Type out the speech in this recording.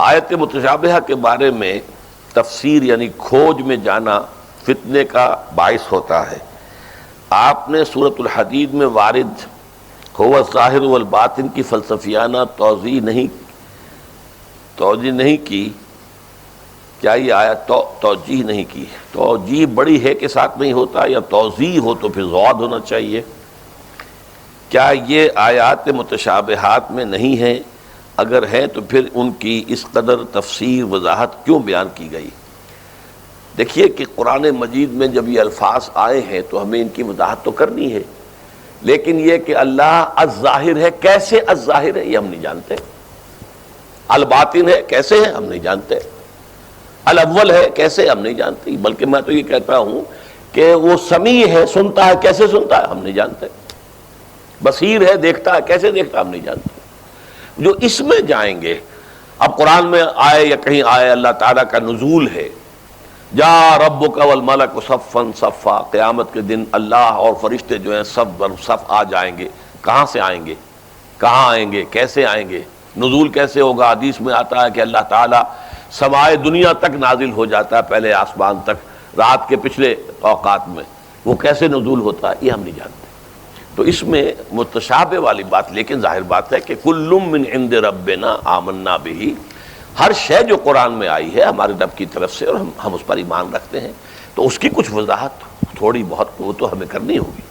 آیت متشابہہ کے بارے میں تفسیر یعنی کھوج میں جانا فتنے کا باعث ہوتا ہے۔ آپ نے سورۃ الحدید میں وارد هو الظاہر والباطن کی فلسفیانہ توضیح نہیں کی، کیا یہ آیت توجیح نہیں کی؟ توجیح بڑی ہے کے ساتھ نہیں ہوتا، یا توضیح ہو تو پھر ضاد ہونا چاہیے۔ کیا یہ آیات متشابہات میں نہیں ہیں؟ اگر ہے تو پھر ان کی اس قدر تفسیر وضاحت کیوں بیان کی گئی؟ دیکھیے کہ قرآن مجید میں جب یہ الفاظ آئے ہیں تو ہمیں ان کی وضاحت تو کرنی ہے، لیکن یہ کہ اللہ الظاہر ہے، کیسے الظاہر ہے یہ ہم نہیں جانتے، الباطن ہے کیسے ہے ہم نہیں جانتے، الاول ہے کیسے ہم نہیں جانتے، بلکہ میں تو یہ کہتا ہوں کہ وہ سمیع ہے، سنتا ہے، کیسے سنتا ہے ہم نہیں جانتے، بصیر ہے، دیکھتا ہے، کیسے دیکھتا ہے ہم نہیں جانتے۔ جو اس میں جائیں گے، اب قرآن میں آئے یا کہیں آئے اللہ تعالیٰ کا نزول ہے، جا ربک والملک صفا صفا، قیامت کے دن اللہ اور فرشتے جو ہیں صف بر صف آ جائیں گے۔ کہاں سے آئیں گے، کہاں آئیں گے، کیسے آئیں گے، نزول کیسے ہوگا؟ حدیث میں آتا ہے کہ اللہ تعالیٰ سمائے دنیا تک نازل ہو جاتا ہے، پہلے آسمان تک رات کے پچھلے اوقات میں، وہ کیسے نزول ہوتا ہے یہ ہم نہیں جانتے۔ تو اس میں متشابہ والی بات، لیکن ظاہر بات ہے کہ کل من عند ربنا آمنا بہ، ہر شے جو قرآن میں آئی ہے ہمارے رب کی طرف سے اور ہم اس پر ایمان رکھتے ہیں، تو اس کی کچھ وضاحت تھوڑی بہت وہ تو ہمیں کرنی ہوگی۔